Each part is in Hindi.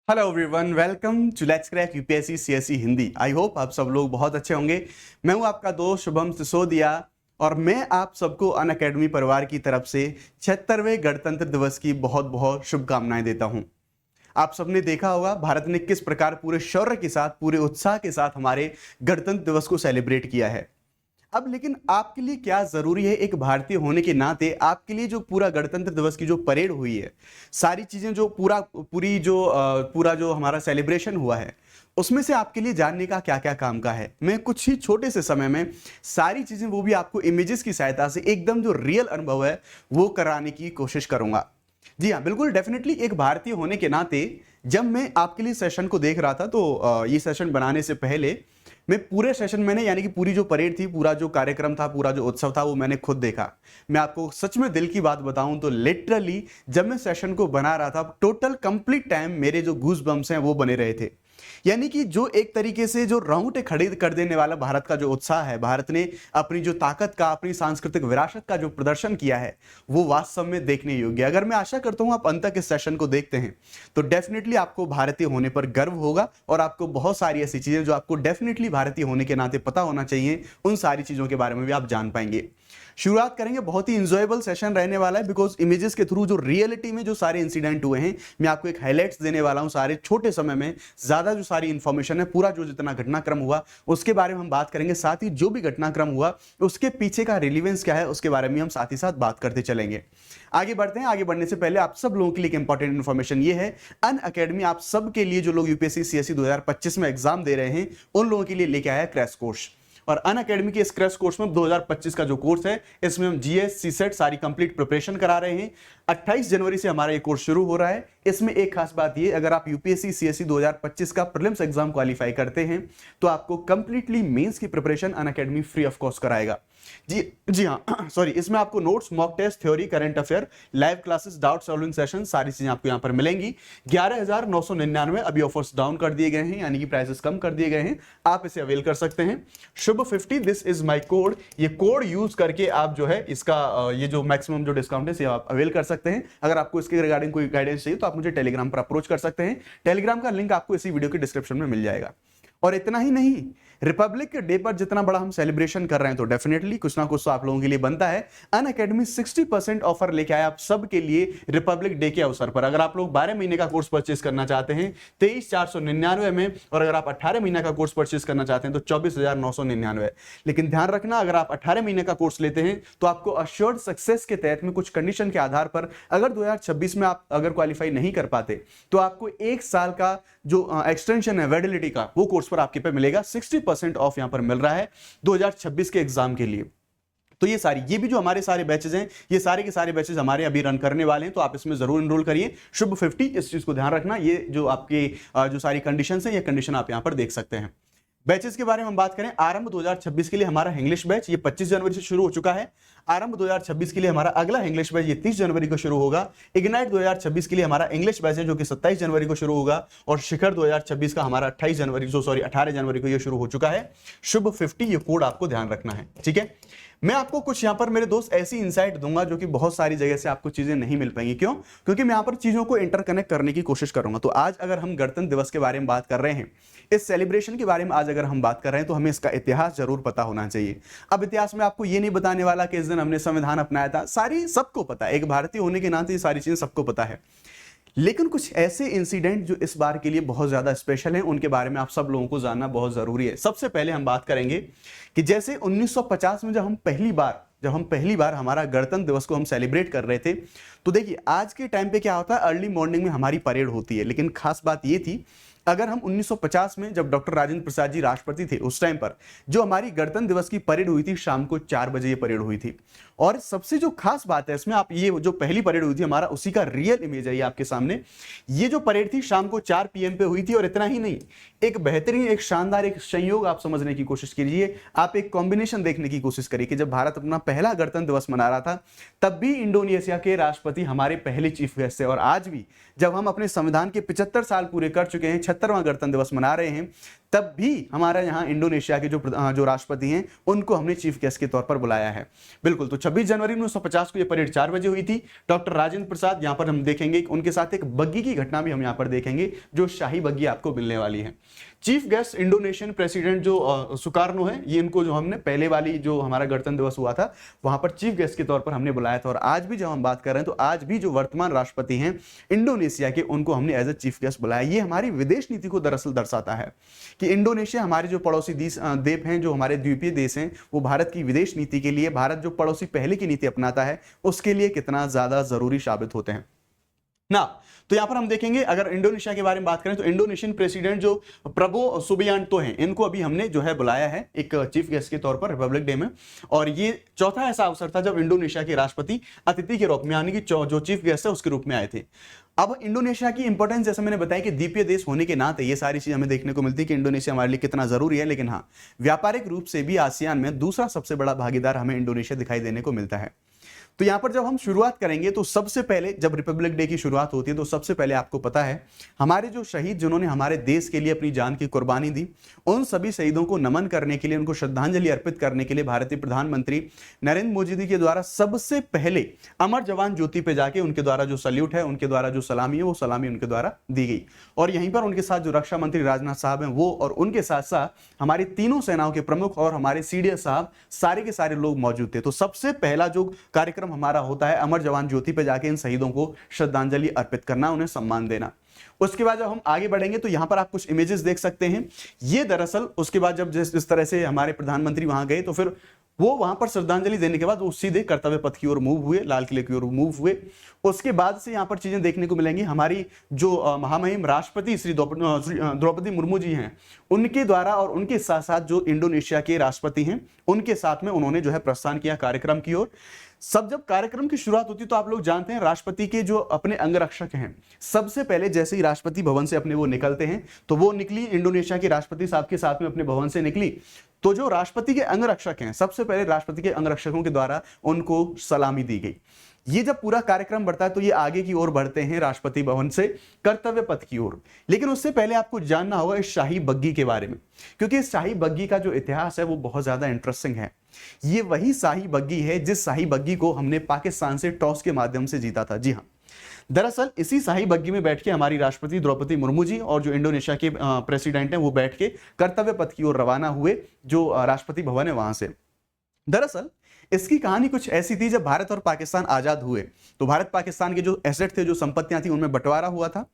Hello everyone, welcome to let's crack UPSC CSE Hindi. I hope आप सब लोग बहुत अच्छे होंगे। मैं हूं आपका दोस्त शुभम सिसोदिया और मैं आप सबको अनअकैडमी परिवार की तरफ से 76वें गणतंत्र दिवस की बहुत बहुत शुभकामनाएं देता हूं। आप सबने देखा होगा भारत ने किस प्रकार पूरे शौर्य के साथ, पूरे उत्साह के साथ हमारे गणतंत्र दिवस को सेलिब्रेट किया है। अब लेकिन आपके लिए क्या जरूरी है, एक भारतीय होने के नाते आपके लिए जो पूरा गणतंत्र दिवस की जो परेड हुई है, सारी चीजें जो पूरा जो हमारा सेलिब्रेशन हुआ है, उसमें से आपके लिए जानने का क्या क्या काम का है। मैं कुछ ही छोटे से समय में सारी चीजें, वो भी आपको इमेजेस की सहायता से एकदम जो रियल अनुभव है वो कराने की कोशिश करूंगा। जी हाँ, बिल्कुल डेफिनेटली एक भारतीय होने के नाते जब मैं आपके लिए सेशन को देख रहा था तो ये सेशन बनाने से पहले मैं पूरे सेशन मैंने, यानी कि पूरी जो परेड थी, पूरा जो कार्यक्रम था, पूरा जो उत्सव था, वो मैंने खुद देखा। मैं आपको सच में दिल की बात बताऊं तो लिटरली जब मैं सेशन को बना रहा था, टोटल कंप्लीट टाइम मेरे जो गूज बम्स हैं वो बने रहे थे। यानी कि जो एक तरीके से जो रोंगटे खड़े कर देने वाला भारत का जो उत्साह है, भारत ने अपनी जो ताकत का, अपनी सांस्कृतिक विरासत का जो प्रदर्शन किया है, वो वास्तव में देखने योग्य। अगर मैं आशा करता हूं आप अंत तक इस सेशन को देखते हैं तो डेफिनेटली आपको भारतीय होने पर गर्व होगा और आपको बहुत सारी ऐसी चीजें जो आपको डेफिनेटली भारतीय होने के नाते पता होना चाहिए, उन सारी चीजों के बारे में भी आप जान पाएंगे। शुरुआत करेंगे, बहुत ही इंजॉयबल सेशन रहने वाला है बिकॉज इमेजेस के थ्रू जो रियलिटी में जो सारे इंसिडेंट हुए हैं, मैं आपको एक हाईलाइट्स देने वाला हूं। सारे छोटे समय में ज्यादा जो सारी इंफॉर्मेशन है, पूरा जो जितना घटनाक्रम हुआ उसके बारे में हम बात करेंगे। साथ ही जो भी घटनाक्रम हुआ उसके पीछे का रिलीवेंस क्या है उसके बारे में हम साथ ही साथ बात करते चलेंगे। आगे बढ़ते हैं। आगे बढ़ने से पहले आप सब लोगों के लिए एक इंपॉर्टेंट इंफॉर्मेशन ये है, अनअकैडमी आप सब के लिए, जो लोग यूपीएससी सीएसई 2025 में एग्जाम दे रहे हैं, उन लोगों के लिए लेके आया है क्रैश कोर्स। और अनअकैडमी के इस क्रैश कोर्स में 2025 का जो कोर्स है, इसमें हम जीएस सीसेट सारी कंप्लीट प्रिपरेशन करा रहे हैं। 28 जनवरी से हमारा ये कोर्स शुरू हो रहा है। इसमें एक खास बात ये, अगर आप यूपीएससी सीएसई 2025 का प्रीलिम्स एग्जाम क्वालिफाई करते हैं तो आपको कंप्लीटली मेंस की preparation Unacademy free of cost कराएगा। जी हाँ, सॉरी, इसमें आपको notes, mock test, theory, current affair, live classes, doubt solving session, सारी चीजें आपको यहां पर मिलेंगी। 11,999 अभी ऑफर्स डाउन कर दिए गए हैं, यानी कि प्राइसेस कम कर दिए गए हैं, आप इसे अवेल कर सकते हैं। शुभ 50, दिस इज माई कोड। ये कोड यूज करके आप जो है इसका ये जो मैक्सिमम जो डिस्काउंट है इसे आप अवेल कर सकते हैं। अगर आपको इसके रिगार्डिंग कोई गाइडेंस चाहिए तो आप मुझे टेलीग्राम पर अप्रोच कर सकते हैं। टेलीग्राम का लिंक आपको इसी वीडियो के डिस्क्रिप्शन में मिल जाएगा। और इतना ही नहीं, रिपब्लिक के डे पर जितना बड़ा हम सेलिब्रेशन कर रहे हैं तो डेफिनेटली कुछ ना कुछ तो आप लोगों के लिए बनता है। अनअकैडमी 60% ऑफर लेके आया आप सब के लिए रिपब्लिक डे के अवसर पर। अगर आप लोग 12 महीने का कोर्स परचेस करना चाहते हैं 23,499 में, और अगर आप 18 महीने का कोर्स परचेस करना चाहते हैं तो 24,999। लेकिन ध्यान रखना, अगर आप 18 महीने का कोर्स लेते हैं तो आपको अश्योर्ड सक्सेस के तहत में कुछ कंडीशन के आधार पर, अगर 2026 में आप अगर क्वालिफाई नहीं कर पाते तो आपको 1 साल का जो एक्सटेंशन है वैलिडिटी का, वो कोर्स पर आपके पे मिलेगा। 60% ऑफ यहां पर मिल रहा है 2026 के एग्जाम के लिए। तो ये भी जो हमारे सारे बैचेज हैं, ये सारे के सारे बैचेज हमारे अभी रन करने वाले हैं, तो आप इसमें जरूर एनरोल करिए। शुभ 50, इस चीज को ध्यान रखना। ये जो आपकी जो सारी कंडीशंस हैं, ये कंडीशन आप यहां पर देख सकते हैं। बैचेस के बारे में हम बात करें, आरंभ 2026 के लिए हमारा इंग्लिश बैच ये 25 जनवरी से शुरू हो चुका है। आरंभ 2026 के लिए हमारा अगला इंग्लिश बैच ये 30 जनवरी को शुरू होगा। इग्नाइट 2026 के लिए हमारा इंग्लिश बैच है जो कि 27 जनवरी को शुरू होगा। और शिखर 2026 का हमारा 18 जनवरी को ये शुरू हो चुका है। शुभ 50, ये कोड आपको ध्यान रखना है, ठीक है। मैं आपको कुछ यहां पर मेरे दोस्त ऐसी इंसाइट दूंगा जो कि बहुत सारी जगह से आपको चीजें नहीं मिल पाएंगी। क्यों? क्योंकि मैं यहां पर चीजों को इंटरकनेक्ट करने की कोशिश करूंगा। तो आज अगर हम गणतंत्र दिवस के बारे में बात कर रहे हैं, इस सेलिब्रेशन के बारे में आज अगर हम बात कर रहे हैं, तो हमें इसका इतिहास जरूर पता होना चाहिए। अब इतिहास में आपको ये नहीं बताने वाला कि इस दिन हमने संविधान अपनाया था, सारी सबको पता है। एक भारतीय होने के नाते ये सारी चीजें सबको पता है। लेकिन कुछ ऐसे इंसिडेंट जो इस बार के लिए बहुत ज्यादा स्पेशल हैं, उनके बारे में आप सब लोगों को जानना बहुत जरूरी है। सबसे पहले हम बात करेंगे कि जैसे 1950 में जब हम पहली बार हमारा गणतंत्र दिवस को हम सेलिब्रेट कर रहे थे, तो देखिए आज के टाइम पे क्या होता है, अर्ली मॉर्निंग में हमारी परेड होती है। लेकिन खास बात ये थी, अगर हम 1950 में जब डॉक्टर राजेंद्र प्रसाद जी राष्ट्रपति थे, उस टाइम पर जो हमारी गणतंत्र दिवस की परेड हुई थी, शाम को 4 बजे ये परेड हुई थी। और सबसे जो खास बात है इसमें, आप ये जो पहली परेड हुई थी हमारा, उसी का रियल इमेज है ये आपके सामने। ये जो परेड थी शाम को 4 PM पे हुई थी। और इतना ही नहीं, एक बेहतरीन, एक शानदार, एक संयोग आप समझने की कोशिश कीजिए। आप एक कॉम्बिनेशन देखने की कोशिश करिए कि जब भारत अपना पहला गणतंत्र दिवस मना रहा था, तब भी इंडोनेशिया के राष्ट्रपति हमारे पहले चीफ गेस्ट थे। और आज भी जब हम अपने संविधान के 75 साल पूरे कर चुके हैं, 76वां गणतंत्र दिवस मना रहे हैं, तब भी हमारा यहाँ इंडोनेशिया के जो राष्ट्रपति हैं उनको हमने चीफ गेस्ट के तौर पर बुलाया है। बिल्कुल, तो 26 जनवरी 1950 को ये परेड 4 बजे हुई थी। डॉक्टर राजेंद्र प्रसाद, यहाँ पर हम देखेंगे उनके साथ एक बग्गी की घटना भी हम यहाँ पर देखेंगे, जो शाही बग्गी आपको मिलने वाली है। चीफ गेस्ट इंडोनेशियन प्रेसिडेंट जो सुकार्नो है, ये इनको जो हमने पहले वाली जो हमारा गणतंत्र दिवस हुआ था वहां पर चीफ गेस्ट के तौर पर हमने बुलाया था। और आज भी जब हम बात कर रहे हैं तो आज भी जो वर्तमान राष्ट्रपति हैं इंडोनेशिया के, उनको हमने एज ए चीफ गेस्ट बुलाया। ये हमारी विदेश नीति को दरअसल दर्शाता है कि इंडोनेशिया हमारे जो पड़ोसी देश हैं, जो हमारे द्वीपीय देश हैं, वो भारत की विदेश नीति के लिए, भारत जो पड़ोसी पहले की नीति अपनाता है उसके लिए कितना ज्यादा जरूरी साबित होते हैं ना। तो यहां पर हम देखेंगे, अगर इंडोनेशिया के बारे में बात करें तो इंडोनेशियन प्रेसिडेंट जो प्रबो सुबियांतो हैं, इनको अभी हमने जो है बुलाया है एक चीफ गेस्ट के तौर पर रिपब्लिक डे में। और ये चौथा ऐसा अवसर था जब इंडोनेशिया के राष्ट्रपति अतिथि के रूप में, यानी कि जो चीफ गेस्ट है उसके रूप में आए थे। अब इंडोनेशिया की इंपॉर्टेंस जैसे मैंने बताया कि द्वीपीय देश होने के नाते ये सारी चीज हमें देखने को मिलती है कि इंडोनेशिया हमारे लिए कितना जरूरी है। लेकिन हाँ, व्यापारिक रूप से भी आसियान में दूसरा सबसे बड़ा भागीदार हमें इंडोनेशिया दिखाई देने को मिलता है। तो यहां पर जब हम शुरुआत करेंगे तो सबसे पहले जब रिपब्लिक डे की शुरुआत होती है तो सबसे पहले आपको पता है हमारे जो शहीद जिन्होंने हमारे देश के लिए अपनी जान की कुर्बानी दी, उन सभी शहीदों को नमन करने के लिए, उनको श्रद्धांजलि अर्पित करने के लिए भारतीय प्रधानमंत्री नरेंद्र मोदी जी के द्वारा सबसे पहले अमर जवान ज्योति पे जाके उनके द्वारा जो सल्यूट है, उनके द्वारा जो सलामी है, वो सलामी उनके द्वारा दी गई। और यहीं पर उनके साथ जो रक्षा मंत्री राजनाथ साहब हैं वो, और उनके साथ साथ हमारी तीनों सेनाओं के प्रमुख और हमारे सीडीएस साहब, सारे के सारे लोग मौजूद थे। तो सबसे पहला जो कार्यक्रम हमारा होता है अमर जवान ज्योति पे जाके इन शहीदों को श्रद्धांजलि अर्पित करना, उन्हें सम्मान देना। उसके बाद जब हम आगे बढ़ेंगे तो यहां पर आप कुछ इमेजेस देख सकते हैं। ये दरअसल उसके बाद जब जिस तरह से हमारे प्रधानमंत्री वहां गए तो फिर वो वहां पर श्रद्धांजलि देने के बाद वो सीधे कर्तव्य पथ की ओर मूव हुए, लाल किले की ओर मूव हुए। उसके बाद से यहां पर चीजें देखने को मिलेंगी। हमारी जो महामहिम राष्ट्रपति श्री द्रौपदी मुर्मू जी हैं, उनके द्वारा और उनके साथ साथ जो इंडोनेशिया के राष्ट्रपति हैं उनके साथ में उन्होंने जो है प्रस्थान किया कार्यक्रम की ओर। सब जब कार्यक्रम की शुरुआत होती तो आप लोग जानते हैं राष्ट्रपति के जो अपने अंगरक्षक हैं, सबसे पहले जैसे ही राष्ट्रपति भवन से अपने वो निकलते हैं तो वो निकली इंडोनेशिया के राष्ट्रपति साहब के साथ में अपने भवन से निकली, तो जो राष्ट्रपति के अंगरक्षक हैं सबसे पहले राष्ट्रपति के अंगरक्षकों के द्वारा उनको सलामी दी गई। ये जब पूरा कार्यक्रम बढ़ता है तो ये आगे की ओर बढ़ते हैं राष्ट्रपति भवन से कर्तव्य पथ की ओर। लेकिन उससे पहले आपको जानना होगा इस शाही बग्गी के बारे में, क्योंकि इस शाही बग्गी का जो इतिहास है वो बहुत ज्यादा इंटरेस्टिंग है। ये वही शाही बग्गी है जिस शाही बग्गी को हमने पाकिस्तान से टॉस के माध्यम से जीता था। जी हाँ, दरअसल इसी शाही बग्गी में बैठ के हमारी राष्ट्रपति द्रौपदी मुर्मू जी और जो इंडोनेशिया के प्रेसिडेंट हैं वो बैठ के कर्तव्य पथ की ओर रवाना हुए, जो राष्ट्रपति भवन है वहां से। दरअसल इसकी कहानी कुछ ऐसी थी, जब भारत और पाकिस्तान आजाद हुए तो भारत पाकिस्तान के जो एसेट थे, जो संपत्तियां थी, उनमें बंटवारा हुआ था।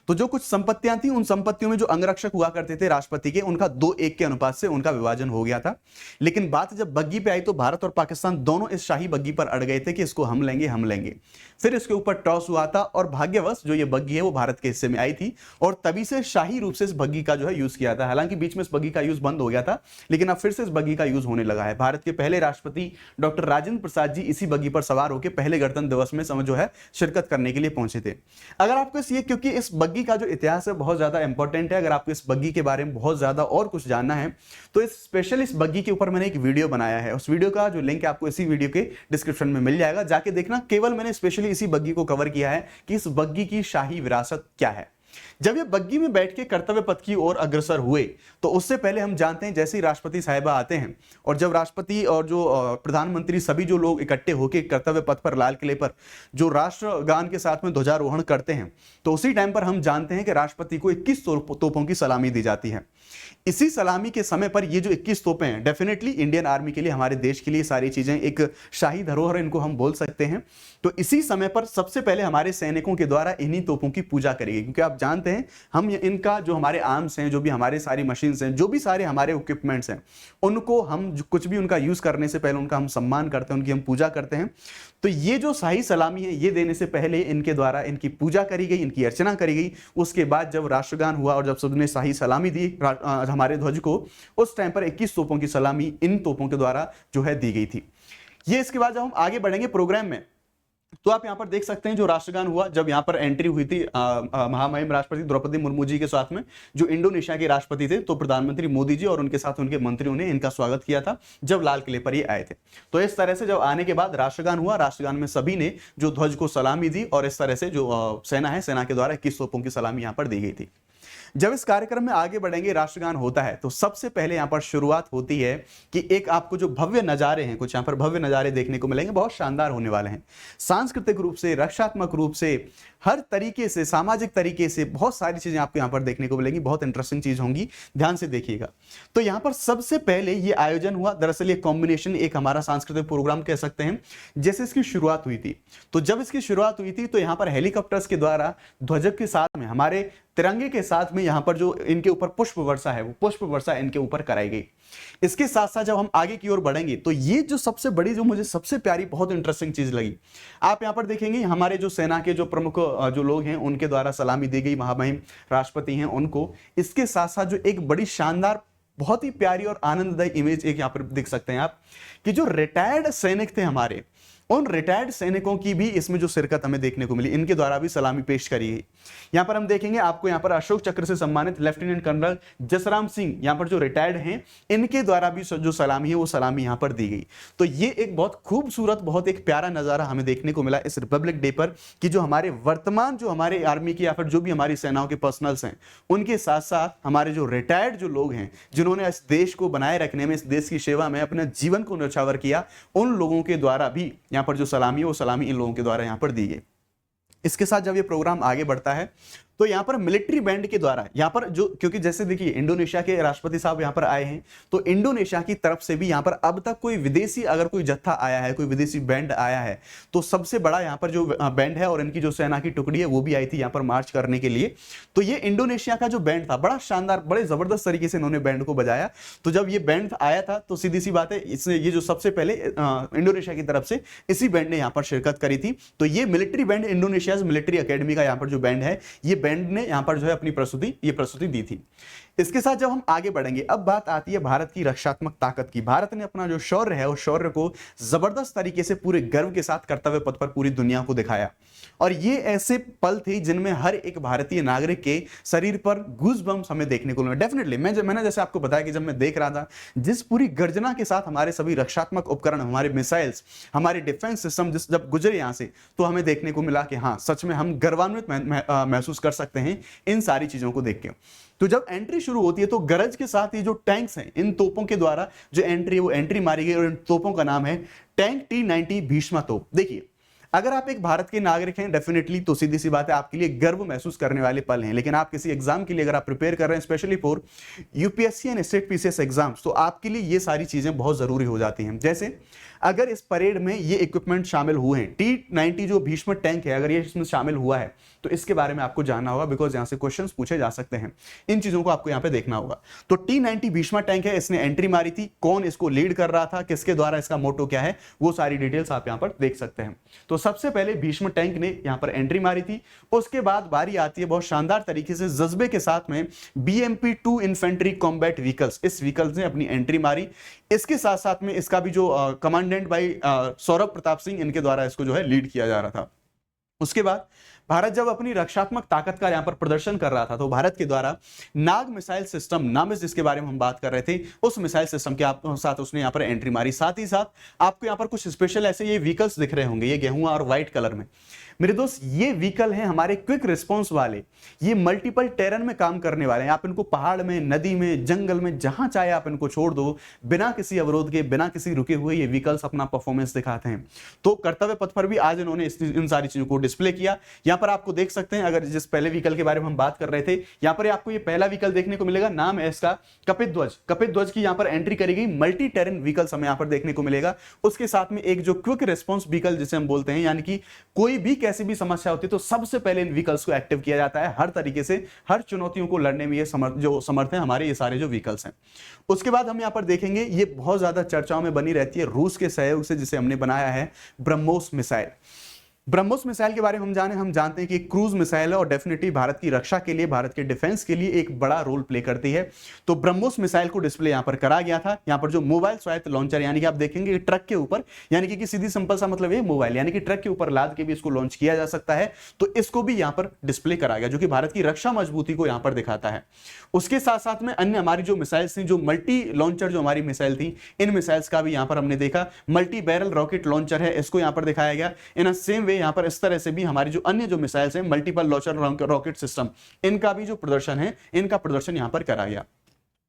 तो जो कुछ संपत्तियां थी, उन संपत्तियों में जो अंगरक्षक हुआ करते थे राष्ट्रपति के, उनका 2-1 के अनुपात से उनका विभाजन हो गया था। लेकिन बात जब बग्गी पे आई तो भारत और पाकिस्तान दोनों इस शाही बग्गी पर अड़ गए थे कि इसको हम लेंगे, हम लेंगे। फिर इसके ऊपर टॉस हुआ था और भाग्यवश जो ये बग्गी है वो भारत के हिस्से में आई थी और तभी से शाही रूप से इस बग्गी का जो है यूज किया था। हालांकि बीच में इस बग्गी का यूज बंद हो गया था, लेकिन अब फिर से इस बग्गी का यूज होने लगा है। भारत के पहले राष्ट्रपति डॉक्टर राजेंद्र प्रसाद जी इसी बग्गी पर सवार होकर पहले गणतंत्र दिवस में जो है शिरकत करने के लिए पहुंचे थे। अगर आपको क्योंकि इस बग्गी का जो इतिहास है बहुत ज्यादा इंपॉर्टेंट है, अगर आपको इस बग्गी के बारे में बहुत ज्यादा और कुछ जानना है तो इस बग्गी के ऊपर मैंने एक वीडियो बनाया है। उस वीडियो का जो लिंक है आपको इसी वीडियो के डिस्क्रिप्शन में मिल जाएगा, जाके देखना। केवल मैंने स्पेशली इसी बग्गी को कवर किया है कि इस बग्गी की शाही विरासत क्या है। जब ये बग्गी में बैठ के कर्तव्य पथ की ओर अग्रसर हुए तो उससे पहले हम जानते हैं जैसे ही राष्ट्रपति साहिबा आते हैं और जब राष्ट्रपति और जो प्रधानमंत्री सभी जो लोग इकट्ठे होकर कर्तव्य पथ पर लाल किले पर जो राष्ट्रगान के साथ में ध्वजारोहण करते हैं तो उसी टाइम पर हम जानते हैं कि राष्ट्रपति को 21 तोपों की सलामी दी जाती है। इसी सलामी के समय पर ये जो 21 तोपें हैं, डेफिनेटली इंडियन आर्मी के लिए, हमारे देश के लिए सारी चीजें एक शाही धरोहर इनको हम बोल सकते हैं। तो इसी समय पर सबसे पहले हमारे सैनिकों के द्वारा इन्हीं तोपों की पूजा करेगी, क्योंकि आप जानते हैं हम इनका जो हमारे आर्म्स हैं, जो भी हमारे सारी मशीन्स हैं, जो भी सारे हमारे इक्विपमेंट्स हैं, उनको हम कुछ भी उनका यूज करने से पहले उनका हम सम्मान करते हैं, उनकी हम पूजा करते हैं। तो ये जो शाही सलामी है ये देने से पहले इनके द्वारा इनकी पूजा करी गई, इनकी अर्चना करी गई। उसके बाद जब राष्ट्रगान हुआ और जब सबने शाही सलामी दी हमारे ध्वज को, उस टाइम पर 21 तोपों की सलामी इन तोपों के द्वारा जो है दी गई थी। ये इसके बाद जब हम आगे बढ़ेंगे प्रोग्राम में तो आप यहां पर देख सकते हैं जो राष्ट्रगान हुआ, जब यहां पर एंट्री हुई थी महामहिम राष्ट्रपति द्रौपदी मुर्मू जी के साथ में जो इंडोनेशिया के राष्ट्रपति थे, तो प्रधानमंत्री मोदी जी और उनके साथ उनके मंत्रियों ने इनका स्वागत किया था जब लाल किले पर ये आए थे। तो इस तरह से जब आने के बाद राष्ट्रगान हुआ, राष्ट्रगान में सभी ने जो ध्वज को सलामी दी और इस तरह से जो सेना है, सेना के द्वारा 21 तोपों की सलामी यहां पर दी गई थी। जब इस कार्यक्रम में आगे बढ़ेंगे, राष्ट्रगान होता है, तो सबसे पहले यहाँ पर शुरुआत होती है कि एक आपको जो भव्य नज़ारे हैं, कुछ यहाँ पर भव्य नज़ारे देखने को मिलेंगे, बहुत शानदार होने वाले हैं। सांस्कृतिक रूप से, रक्षात्मक रूप से, हर तरीके से, सामाजिक तरीके से बहुत सारी चीज़ें आपको यहाँ पर देखने को मिलेंगी। बहुत इंटरेस्टिंग चीज़ होंगी, ध्यान से देखिएगा। तो यहाँ पर सबसे पहले ये आयोजन हुआ, दरअसल ये कॉम्बिनेशन एक हमारा सांस्कृतिक प्रोग्राम कह सकते हैं, जैसे इसकी शुरुआत हुई थी। तो जब इसकी शुरुआत हुई थी तो यहाँ पर हेलीकॉप्टर्स के द्वारा ध्वज के साथ में, हमारे तिरंगे के साथ में यहाँ पर जो इनके ऊपर पुष्प वर्षा है, वो पुष्प वर्षा इनके ऊपर कराई गई। इसके साथ साथ जब हम आगे की ओर बढ़ेंगे तो ये जो सबसे बड़ी, जो मुझे सबसे प्यारी, बहुत इंटरेस्टिंग चीज लगी, आप यहाँ पर देखेंगे हमारे जो सेना के जो प्रमुख जो लोग हैं उनके द्वारा सलामी दी गई, महामहिम राष्ट्रपति हैं उनको। इसके साथ साथ जो एक बड़ी शानदार, बहुत ही प्यारी और आनंददायी इमेज एक यहाँ पर देख सकते हैं आप, कि जो रिटायर्ड सैनिक थे हमारे, उन रिटायर्ड सैनिकों की भी इसमें जो शिरकत हमें देखने को मिली, इनके द्वारा भी सलामी पेश करी गई। यहाँ पर हम देखेंगे आपको यहाँ पर अशोक चक्र से सम्मानित लेफ्टिनेंट कर्नल जसराम सिंह, यहाँ पर जो रिटायर्ड हैं, इनके द्वारा भी जो सलामी है वो सलामी यहाँ पर दी गई। तो ये एक बहुत खूबसूरत, बहुत एक प्यारा नज़ारा हमें देखने को मिला इस रिपब्लिक डे पर, कि जो हमारे वर्तमान, जो हमारे आर्मी की या फिर जो भी हमारी सेनाओं के पर्सनल्स हैं, उनके साथ साथ हमारे जो रिटायर्ड जो लोग हैं, जिन्होंने इस देश को बनाए रखने में, इस देश की सेवा में अपने जीवन को न्यौछावर किया, उन लोगों के द्वारा भी यहाँ पर जो सलामी है वो सलामी इन लोगों के द्वारा यहाँ पर दी गई। इसके साथ जब ये प्रोग्राम आगे बढ़ता है तो यहाँ पर मिलिट्री बैंड के द्वारा, यहाँ पर जो, क्योंकि जैसे देखिए इंडोनेशिया के राष्ट्रपति साहब यहाँ पर आए हैं, तो इंडोनेशिया की तरफ से भी यहाँ पर अब तक कोई विदेशी, अगर कोई जत्था आया है, कोई विदेशी बैंड आया है, तो सबसे बड़ा यहाँ पर जो बैंड है और इनकी जो सेना की टुकड़ी है वो भी आई थी यहाँ पर मार्च करने के लिए। तो ये इंडोनेशिया का जो बैंड था, बड़ा शानदार, बड़े जबरदस्त तरीके से इन्होंने बैंड को बजाया। तो जब ये बैंड आया था तो सीधी सी बात है, इसने ये जो सबसे पहले इंडोनेशिया की तरफ से इसी बैंड ने यहाँ पर शिरकत करी थी। तो ये military band, Indonesia military academy का यहाँ पर जो बैंड है, ये बैंड ने यहां पर जो है अपनी प्रस्तुति दी थी। इसके साथ जब हम आगे बढ़ेंगे, अब बात आती है भारत की रक्षात्मक ताकत की। भारत ने अपना जो शौर्य है, उस शौर्य को जबरदस्त तरीके से पूरे गर्व के साथ कर्तव्य पथ पर पूरी दुनिया को दिखाया। और ये ऐसे पल थे जिनमें हर एक भारतीय नागरिक के शरीर पर गूज़बम्प्स हमें देखने को मिले। डेफिनेटली मैंने जैसे आपको बताया कि जब मैं देख रहा था, जिस पूरी गर्जना के साथ हमारे सभी रक्षात्मक उपकरण, हमारे मिसाइल्स, हमारे डिफेंस सिस्टम जब गुजरे यहां से, तो हमें देखने को मिला कि हाँ, सच में हम गर्वान्वित महसूस कर सकते हैं इन सारी चीजों को देख के। तो जब एंट्री शुरू होती है तो गरज के साथ ये जो टैंक्स हैं, इन तोपों के द्वारा जो एंट्री है वो एंट्री मारी गई, और इन तोपों का नाम है टैंक T-90 भीष्मा तोप। देखिए, अगर आप एक भारत के नागरिक हैं, डेफिनेटली तो सीधी सी बात है, आपके लिए गर्व महसूस करने वाले पल हैं। लेकिन आप किसी एग्जाम के लिए अगर आप प्रिपेयर कर रहे हैं, specially for UPSC and state PCS exams, तो आपके लिए ये सारी चीजें बहुत जरूरी हो जाती हैं। जैसे अगर इस परेड में ये इक्विपमेंट शामिल हुए हैं, T-90 जो भीष्म टैंक है, अगर ये इसमें शामिल हुआ है, तो इसके बारे में आपको जानना होगा, बिकॉज यहां से क्वेश्चंस पूछे जा सकते हैं। इन चीजों को आपको यहां पे देखना होगा। तो T-90 भीष्म टैंक है, इसने एंट्री मारी थी, कौन इसको लीड कर रहा था, किसके द्वारा, इसका मोटो क्या है, वो सारी डिटेल्स आप यहां पर देख सकते हैं। तो सबसे पहले भीष्म टैंक ने यहां पर एंट्री मारी थी। उसके बाद बारी आती है बहुत शानदार तरीके से, जज्बे के साथ में BMP-2 इन्फेंट्री कॉम्बैट व्हीकल्स, इस व्हीकल्स ने अपनी एंट्री मारी। इसके साथ साथ में इसका भी जो कमांडेंट भाई सौरभ प्रताप सिंह, इनके द्वारा इसको जो है लीड किया जा रहा था। उसके बाद भारत जब अपनी रक्षात्मक ताकत का यहां पर प्रदर्शन कर रहा था, तो भारत के द्वारा नाग मिसाइल सिस्टम, नामिस जिसके बारे में हम बात कर रहे थे, उस मिसाइल सिस्टम के साथ उसने यहां पर एंट्री मारी। साथ ही साथ आपको यहां पर कुछ स्पेशल ऐसे ये व्हीकल्स दिख रहे होंगे, ये गेहुआ और व्हाइट कलर में। मेरे दोस्त, ये व्हीकल हैं हमारे क्विक रिस्पॉन्स वाले, ये मल्टीपल टेरन में काम करने वाले हैं। आप इनको पहाड़ में, नदी में, जंगल में, जहां चाहे आप इनको छोड़ दो, बिना किसी अवरोध के, बिना किसी रुके हुए ये व्हीकल्स अपना परफॉर्मेंस दिखाते हैं। तो कर्तव्य पथ पर भी आज इन्होंने इन सारी चीजों को डिस्प्ले किया। यहाँ पर आपको देख सकते हैं, अगर जिस पहले व्हीकल के बारे में हम बात कर रहे थे, यहाँ पर आपको ये पहला व्हीकल देखने को मिलेगा, नाम है इसका कपित ध्वज। कपित ध्वज की यहाँ पर एंट्री करी गई। मल्टी टेरन व्हीकल्स हमें यहाँ पर देखने को मिलेगा। उसके साथ में एक जो क्विक रिस्पॉन्स व्हीकल जिसे हम बोलते हैं, यानी कि कोई भी कैसी भी समस्या होती है तो सबसे पहले इन व्हीकल्स को एक्टिव किया जाता है। हर तरीके से, हर चुनौतियों को लड़ने में ये समर्थ हैं हमारे ये सारे जो व्हीकल्स हैं। उसके बाद हम यहाँ पर देखेंगे, ये बहुत ज्यादा चर्चाओं में बनी रहती है, रूस के सहयोग से जिसे हमने बनाया है ब्रह्मोस मिसाइल। ब्रह्मोस मिसाइल के बारे में हम जानते हैं कि क्रूज मिसाइल है और डेफिनेटली भारत की रक्षा के लिए, भारत के डिफेंस के लिए एक बड़ा रोल प्ले करती है। तो ब्रह्मोस मिसाइल को डिस्प्ले यहां पर करा गया था। यहां पर जो मोबाइल स्वायत्त लॉन्चर, यानी कि आप देखेंगे ट्रक के ऊपर, यानी कि सीधी सिंपल सा मतलब ये मोबाइल, यानी कि ट्रक के ऊपर लाद के भी इसको लॉन्च किया जा सकता है। तो इसको भी यहां पर डिस्प्ले करा गया, जो कि भारत की रक्षा मजबूती को यहां पर दिखाता है। उसके साथ साथ में अन्य हमारी जो मिसाइल्स थी, जो मल्टी लॉन्चर जो हमारी मिसाइल थी, इन मिसाइल्स का भी यहां पर हमने देखा। मल्टी बैरल रॉकेट लॉन्चर है, इसको यहां पर दिखाया गया। इन सेम वे यहाँ पर इस तरह से भी हमारी जो अन्य जो मिसाइल्स हैं, मल्टीपल लॉन्चर रॉकेट सिस्टम, इनका भी जो प्रदर्शन है, इनका प्रदर्शन यहाँ पर करा गया।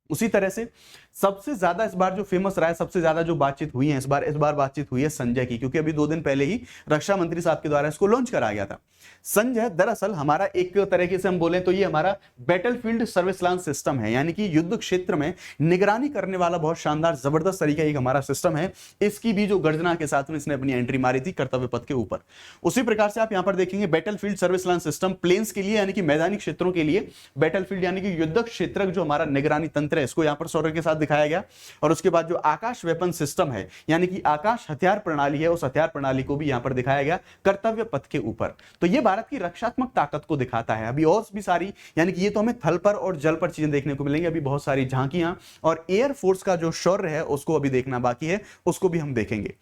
उसी तरह से सबसे ज्यादा इस बार जो फेमस रहा है, सबसे ज्यादा जो बातचीत हुई है इस बार बातचीत हुई है संजय की, क्योंकि अभी 2 दिन पहले ही रक्षा मंत्री साहब के द्वारा इसको लॉन्च करा गया था। संजय दरअसल हमारा एक तरीके से हम बोले तो ये हमारा बैटलफील्ड सर्विस लांच सिस्टम है, यानी कि युद्ध क्षेत्र में निगरानी करने वाला बहुत शानदार जबरदस्त तरीका एक हमारा सिस्टम है। इसकी भी जो गर्जना के साथ में इसने अपनी एंट्री मारी थी कर्तव्य पथ के ऊपर। उसी प्रकार से आप यहां पर देखेंगे battlefield service launch system planes के लिए, यानी कि मैदानी क्षेत्रों के लिए, बैटलफील्ड यानी कि युद्ध क्षेत्र जो हमारा निगरानी तंत्र है, इसको यहां पर सौर के साथ दिखाया गया। और उसके बाद जो आकाश वेपन सिस्टम है, यानी कि आकाश हथियार प्रणाली है, उस हथियार प्रणाली को भी यहां पर दिखाया गया कर्तव्य पथ के ऊपर। तो ये भारत की रक्षात्मक ताकत को दिखाता है। अभी और भी सारी, यानी कि ये तो हमें थल पर और जल पर चीजें देखने को मिलेंगी, अभी बहुत सारी झांकियां और एयरफोर्स का जो शौर्य है उसको अभी देखना बाकी है, उसको भी हम देखेंगे।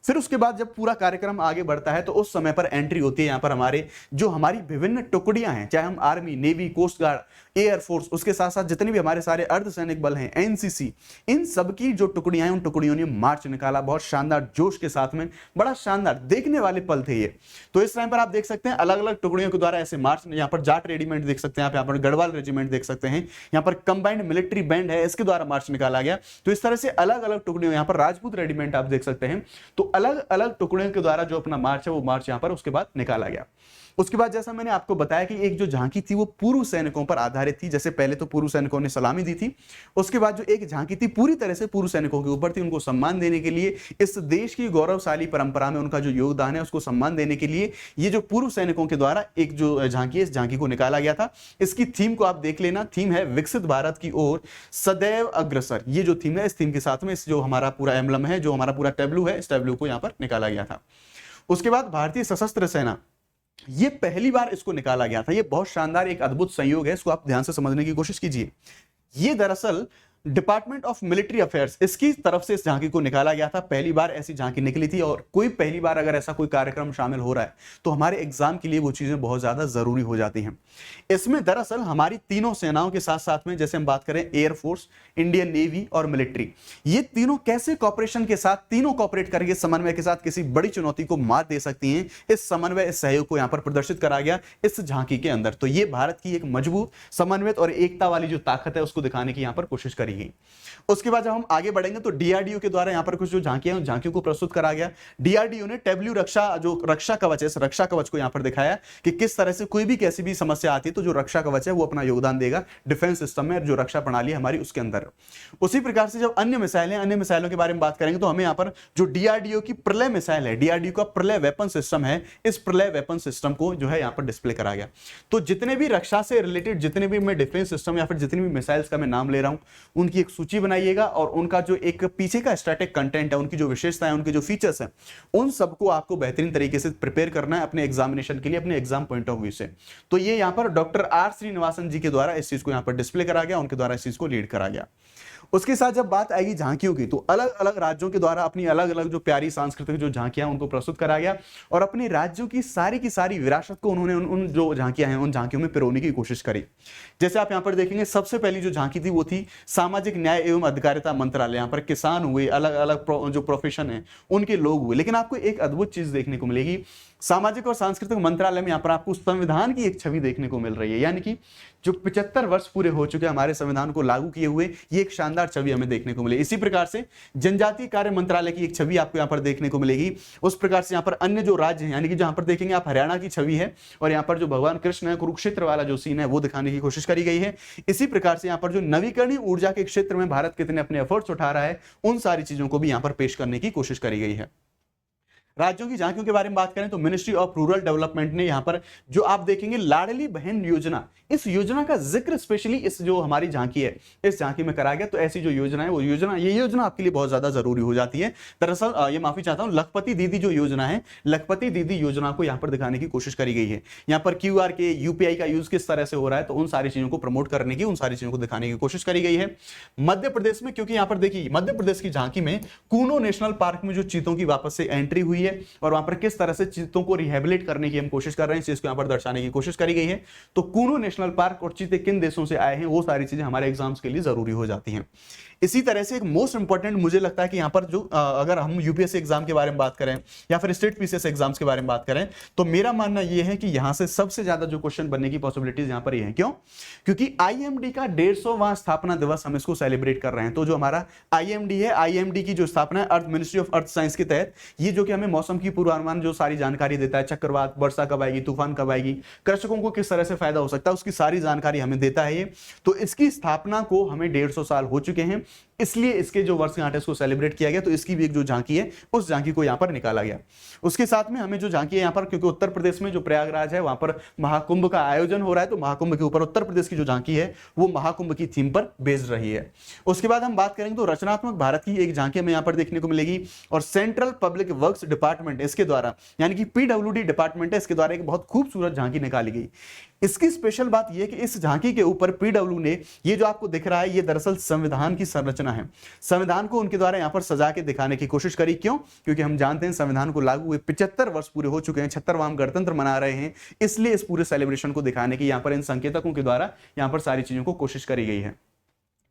फिर उसके बाद जब पूरा कार्यक्रम आगे बढ़ता है तो उस समय पर एंट्री होती है यहां पर हमारी विभिन्न टुकड़ियां हैं, चाहे हम army, navy, coast guard, air force, उसके साथ साथ जितने भी हमारे सारे अर्धसैनिक बल हैं, एनसीसी, इन सब की जो टुकड़ियां हैं, उन टुकड़ियों ने मार्च निकाला बहुत शानदार जोश के साथ में। बड़ा शानदार देखने वाले पल थे ये। तो इस टाइम पर आप देख सकते हैं अलग अलग टुकड़ियों के द्वारा ऐसे मार्च, यहाँ पर जाट रेजिमेंट देख सकते हैं आप, यहाँ पर गढ़वाल रेजिमेंट देख सकते हैं, यहाँ पर कंबाइंड मिलिट्री बैंड है, इसके द्वारा मार्च निकाला गया। तो इस तरह से अलग अलग टुकड़ियों, यहाँ पर राजपूत रेजिमेंट आप देख सकते हैं। तो अलग अलग टुकड़ियों के द्वारा जो अपना मार्च है वो मार्च यहाँ पर उसके बाद निकाला गया। उसके बाद जैसा मैंने आपको बताया कि एक जो झांकी थी वो पूर्व सैनिकों पर आधारित थी। जैसे पहले तो पूर्व सैनिकों ने सलामी दी थी, उसके बाद जो एक झांकी थी पूरी तरह से पूर्व सैनिकों के ऊपर थी, उनको सम्मान देने के लिए, इस देश की गौरवशाली परंपरा में उनका जो योगदान है उसको सम्मान देने के लिए ये जो पूर्व सैनिकों के द्वारा एक जो झांकी है, इस झांकी को निकाला गया था। इसकी थीम को आप देख लेना, थीम है विकसित भारत की ओर सदैव अग्रसर। ये जो थीम है, इस थीम के साथ में इस जो हमारा पूरा एम्बलम है, जो हमारा पूरा टैब्लू है, इस टैब्लू को यहाँ पर निकाला गया था। उसके बाद भारतीय सशस्त्र सेना, ये पहली बार इसको निकाला गया था। ये बहुत शानदार एक अद्भुत संयोग है, इसको आप ध्यान से समझने की कोशिश कीजिए। ये दरअसल डिपार्टमेंट ऑफ मिलिट्री अफेयर्स, इसकी तरफ से इस झांकी को निकाला गया था। पहली बार ऐसी झांकी निकली थी, और कोई पहली बार अगर ऐसा कोई कार्यक्रम शामिल हो रहा है तो हमारे एग्जाम के लिए वो चीजें बहुत ज्यादा जरूरी हो जाती हैं। इसमें दरअसल हमारी तीनों सेनाओं के साथ साथ में, जैसे हम बात करें एयरफोर्स, इंडियन नेवी और मिलिट्री, ये तीनों कैसे कॉपरेशन के साथ, तीनों कॉपरेट करके समन्वय के साथ किसी बड़ी चुनौती को मात दे सकती हैं, इस समन्वय, इस सहयोग को यहां पर प्रदर्शित करा गया इस झांकी के अंदर। तो ये भारत की एक मजबूत, समन्वित और एकता वाली जो ताकत है उसको दिखाने की यहां पर कोशिश करी गई। उसके बाद जब हम आगे बढ़ेंगे तो डीआरडीओ के द्वारा यहां पर कुछ जो झांकियां हैं, उन झांकियों को प्रस्तुत करा गया। डीआरडीओ ने टैब्लू रक्षा, जो रक्षा कवच है, इस रक्षा कवच को यहां पर दिखाया कि किस तरह से कोई भी कैसी भी समस्या आती है तो जो रक्षा कवच है वो अपना योगदान देगा डिफेंस सिस्टम में, जो रक्षा प्रणाली है हमारी उसके अंदर। उसी प्रकार से जब अन्य मिसाइलें, अन्य मिसाइलों के बारे में बात करेंगे तो हमें यहां पर जो डीआरडीओ की प्रलय मिसाइल है, डीआरडीओ का प्रलय वेपन सिस्टम है, इस प्रलय वेपन सिस्टम को जो है यहां पर डिस्प्ले करा गया। तो जितने भी रक्षा से रिलेटेड, जितने भी मैं डिफेंस सिस्टम या फिर जितनी भी मिसाइल्स का मैं नाम ले रहा हूं, उनकी एक सूची बनाइएगा और उनका जो एक पीछे का स्टैटिक कंटेंट है, उनकी जो विशेषताएं, उनके जो फीचर्स हैं, उन सबको आपको बेहतरीन तरीके से प्रिपेयर करना है अपने एग्जामिनेशन के लिए, अपने एग्जाम पॉइंट ऑफ व्यू से। तो ये यहां पर डॉक्टर आर श्रीनिवासन जी के द्वारा इस चीज को यहां पर डिस्प्ले करा गया, उनके द्वारा इस चीज को लीड करा गया। उसके साथ जब बात आएगी झांकियों की, तो अलग अलग राज्यों के द्वारा अपनी अलग अलग जो प्यारी सांस्कृतिक जो झांकियां उनको प्रस्तुत करा गया, और अपने राज्यों की सारी विरासत को उन्होंने उन जो झांकियां हैं उन झांकियों में पिरोने की कोशिश करी। जैसे आप यहां पर देखेंगे, सबसे पहली जो झांकी थी वो थी सामाजिक न्याय एवं अधिकारिता मंत्रालय। यहां पर किसान हुए, अलग अलग जो प्रोफेशन है उनके लोग हुए, लेकिन आपको एक अद्भुत चीज देखने को मिलेगी, सामाजिक और सांस्कृतिक मंत्रालय में यहां पर आपको संविधान की एक छवि देखने को मिल रही है, यानी कि जो 75 वर्ष पूरे हो चुके हमारे संविधान को लागू किए हुए, ये एक शानदार छवि हमें देखने को मिले। इसी प्रकार से जनजातीय कार्य मंत्रालय की एक छवि आपको यहां पर देखने को मिलेगी। उस प्रकार से यहां पर अन्य जो राज्य हैं, यानी कि जहां पर देखेंगे आप हरियाणा की छवि है, और यहां पर जो भगवान कृष्ण है, कुरुक्षेत्र वाला जो सीन है वो दिखाने की कोशिश करी गई है। इसी प्रकार से यहां पर जो नवीकरणीय ऊर्जा के क्षेत्र में भारत कितने अपने एफर्ट्स उठा रहा है, उन सारी चीजों को भी यहां पर पेश करने की कोशिश करी गई है। राज्यों की झांकियों के बारे में बात करें तो मिनिस्ट्री ऑफ रूरल डेवलपमेंट ने यहां पर जो आप देखेंगे लाडली बहन योजना, इस योजना का जिक्र स्पेशली इस जो हमारी झांकी है, इस झांकी में करा गया। तो ऐसी जो योजना है वो ये योजना आपके लिए बहुत ज्यादा जरूरी हो जाती है। दरअसल ये माफी चाहता हूं, लखपति दीदी जो योजना है, लखपति दीदी योजना को यहां पर दिखाने की कोशिश करी गई है। यहां पर क्यूआर के, यूपीआई का यूज किस तरह से हो रहा है, तो उन सारी चीजों को प्रमोट करने की, उन सारी चीजों को दिखाने की कोशिश करी गई है। मध्य प्रदेश में, क्योंकि यहां पर देखिए मध्य प्रदेश की झांकी में कूनो नेशनल पार्क में जो चीतों की वापस से एंट्री हुई है, और वहां पर किस तरह से चीतों को रिहेबिलिट करने की हम कोशिश कर रहे हैं, इस चीज को यहां पर दर्शाने की कोशिश करी गई है। तो कूनो नेशनल पार्क और चीते किन देशों से आए हैं, वो सारी चीजें हमारे एग्जाम्स के लिए जरूरी हो जाती हैं। इसी तरह से एक मोस्ट इंपॉर्टेंट मुझे लगता है कि यहाँ पर जो अगर हम यूपीएससी एग्जाम के बारे में बात करें या फिर स्टेट पीसीएस एग्जाम्स के बारे में बात करें, तो मेरा मानना यह है कि यहां से सबसे ज्यादा जो क्वेश्चन बनने की पॉसिबिलिटीज यहां पर ये है। क्यों? क्योंकि आईएमडी का 150वां स्थापना दिवस हम इसको सेलिब्रेट कर रहे हैं। तो जो हमारा आईएमडी है, आईएमडी की जो स्थापना है अर्थ मिनिस्ट्री ऑफ अर्थ साइंस के तहत, ये जो कि हमें मौसम की पूर्वानुमान जो सारी जानकारी देता है, चक्रवात, वर्षा कब आएगी, तूफान कब आएगी, कृषकों को किस तरह से फायदा हो सकता है, उसकी सारी जानकारी हमें देता है ये। तो इसकी स्थापना को हमें 150 साल हो चुके हैं, इसलिए इसके जो वर्षगांठ है इसको सेलिब्रेट किया गया। तो इसकी भी एक जो झांकी है उस झांकी को यहां पर निकाला गया। उसके साथ में हमें जो झांकी है यहां पर, क्योंकि उत्तर प्रदेश में जो प्रयागराज है वहां पर महाकुंभ का आयोजन हो रहा है, तो महाकुंभ के ऊपर उत्तर प्रदेश की जो झांकी है वो महाकुंभ की थीम पर बेस्ड रही है। उसके बाद हम बात करेंगे तो रचनात्मक भारत की एक झांकी हमें यहां पर देखने को मिलेगी, और सेंट्रल पब्लिक वर्क्स डिपार्टमेंट इसके द्वारा, यानी कि पीडब्ल्यूडी डिपार्टमेंट है, इसके द्वारा एक बहुत खूबसूरत झांकी निकाली गई। इसकी स्पेशल बात यह कि इस झांकी के ऊपर पीडब्ल्यू ने, ये जो आपको दिख रहा है ये दरअसल संविधान की संरचना है, संविधान को उनके द्वारा यहां पर सजा के दिखाने की कोशिश करी। क्यों? क्योंकि हम जानते हैं संविधान को लागू हुए 75 वर्ष पूरे हो चुके हैं, 76वां हम गणतंत्र मना रहे हैं, इसलिए इस पूरे सेलिब्रेशन को दिखाने की यहां पर इन संकेतकों के द्वारा यहां पर सारी चीजों को कोशिश करी गई है।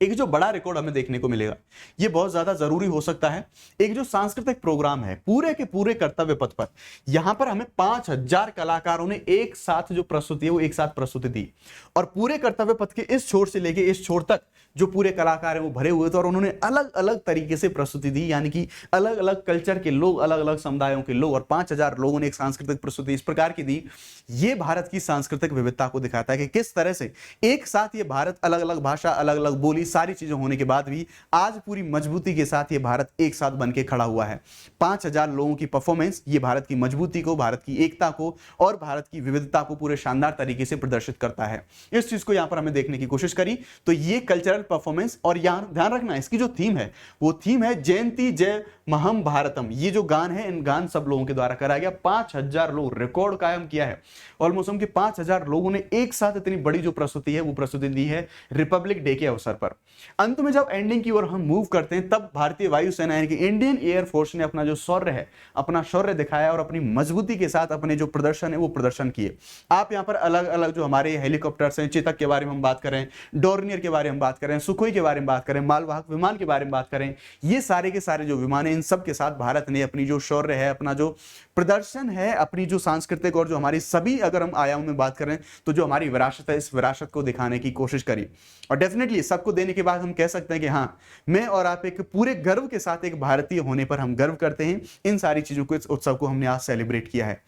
एक जो बड़ा रिकॉर्ड हमें देखने को मिलेगा, ये बहुत ज्यादा जरूरी हो सकता है, एक जो सांस्कृतिक प्रोग्राम है पूरे के पूरे कर्तव्य पथ पर, यहां पर हमें 5000 कलाकारों ने एक साथ जो प्रस्तुति है वो एक साथ प्रस्तुति दी, और पूरे कर्तव्य पथ के इस छोर से लेके इस छोर तक जो पूरे कलाकार हैं वो भरे हुए थे, और उन्होंने अलग अलग तरीके से प्रस्तुति दी, यानी कि अलग अलग कल्चर के लोग, अलग अलग समुदायों के लोग, और 5000 लोगों ने एक सांस्कृतिक प्रस्तुति इस प्रकार की दी। ये भारत की सांस्कृतिक विविधता को दिखाता है कि किस तरह से एक साथ ये भारत, अलग अलग भाषा, अलग अलग बोली, सारी चीजें होने के बाद भी आज पूरी मजबूती के साथ ये भारत एक साथ बनके खड़ा हुआ है। 5000 लोगों की परफॉर्मेंस ये भारत की मजबूती को, भारत की एकता को और भारत की विविधता को पूरे शानदार तरीके से प्रदर्शित करता है। इस चीज को यहां पर हमें देखने की कोशिश करी। तो ये कल्चरल परफॉर्मेंस, और यहां ध्यान रखना इसकी जो थीम है वो थीम है जयंती जय महम भारतम। ये जो गान है, इन गान सब लोगों के द्वारा करा गया। 5000 लोग, रिकॉर्ड कायम किया है ऑलमोस्ट, के 5000 लोगों ने एक साथ इतनी बड़ी जो प्रस्तुति है वो प्रस्तुति दी है रिपब्लिक डे के अवसर पर। अंत में जब एंडिंग की ओर हम मूव करते हैं, तब भारतीय वायुसेना यानी कि इंडियन एयर फोर्स ने अपना जो शौर्य है, अपना शौर्य दिखाया और अपनी मजबूती के साथ अपने जो प्रदर्शन है वो प्रदर्शन किए। आप यहां पर अलग अलग जो हमारे हेलीकॉप्टर्स हैं, चेतक के बारे में हम बात करें, डोर्नियर के बारे में बात करें, सुखोई के बारे में बात करें, मालवाहक विमान के बारे में बात करें, ये सारे के सारे जो विमान हैं, इन सब के साथ भारत ने अपनी जो शौर्य है, अपना जो प्रदर्शन है, अपनी जो सांस्कृतिक और जो हमारी सभी, अगर हम आयाम में बात करें तो जो हमारी विरासत है, इस विरासत को दिखाने की कोशिश करी। और डेफिनेटली सबको देने के बाद हम कह सकते हैं कि हाँ, मैं और आप एक पूरे गर्व के साथ एक भारतीय होने पर हम गर्व करते हैं। इन सारी चीजों को, इस उत्सव को हमने आज सेलिब्रेट किया है।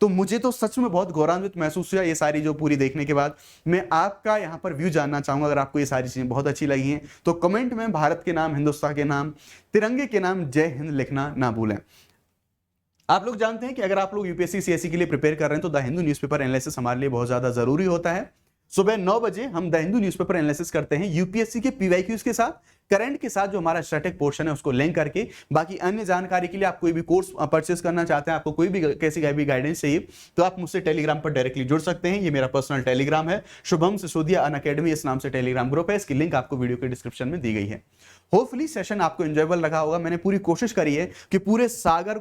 तो मुझे तो सच में बहुत गौरवान्वित महसूस हुआ ये सारी जो पूरी देखने के बाद। मैं आपका यहाँ पर व्यू जानना चाहूंगा। अगर आपको ये सारी चीजें बहुत अच्छी लगी हैं तो कमेंट में भारत के नाम, हिंदुस्तान के नाम, तिरंगे के नाम जय हिंद लिखना ना भूलें। आप लोग जानते हैं कि अगर आप लोग यूपीएससी सीएससी के लिए प्रिपेयर कर रहे हैं तो द हिंदू न्यूज़पेपर एनालिसिस हमारे लिए बहुत ज्यादा जरूरी होता है। सुबह 9 बजे हम द हिंदू न्यूज़पेपर एनालिसिस करते हैं यूपीएससी के पीवाईक्यूज के साथ, करंट के साथ जो हमारा स्टैटिक पोर्शन है उसको लिंक करके। बाकी अन्य जानकारी के लिए आप कोई भी कोर्स परचेस करना चाहते हैं, आपको कोई भी कैसी भी गाइडेंस चाहिए, तो आप मुझसे टेलीग्राम पर डायरेक्टली जुड़ सकते हैं। ये मेरा पर्सनल टेलीग्राम है, शुभम सिसोदिया अनअकैडमी इस नाम से टेलीग्राम ग्रुप है। इसकी लिंक आपको वीडियो के डिस्क्रिप्शन में दी गई है। होपफुली सेशन आपको एंजॉयबल लगा होगा। मैंने पूरी कोशिश करी है कि पूरे सागर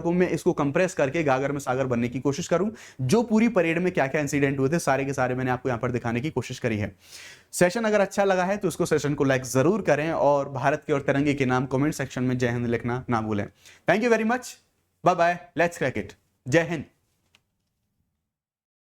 को मैं इसको कंप्रेस करके गागर में सागर बनने की कोशिश करूं। जो पूरी परेड में क्या क्या इंसिडेंट हुए थे सारे के सारे मैंने आपको यहां पर दिखाने की कोशिश करी है। सेशन अगर अच्छा लगा है तो उसको सेशन को लाइक जरूर करें, और भारत के और तिरंगे के नाम कमेंट सेक्शन में जय हिंद लिखना ना भूलें। Thank you very much, bye bye, let's crack it, Jai Hind.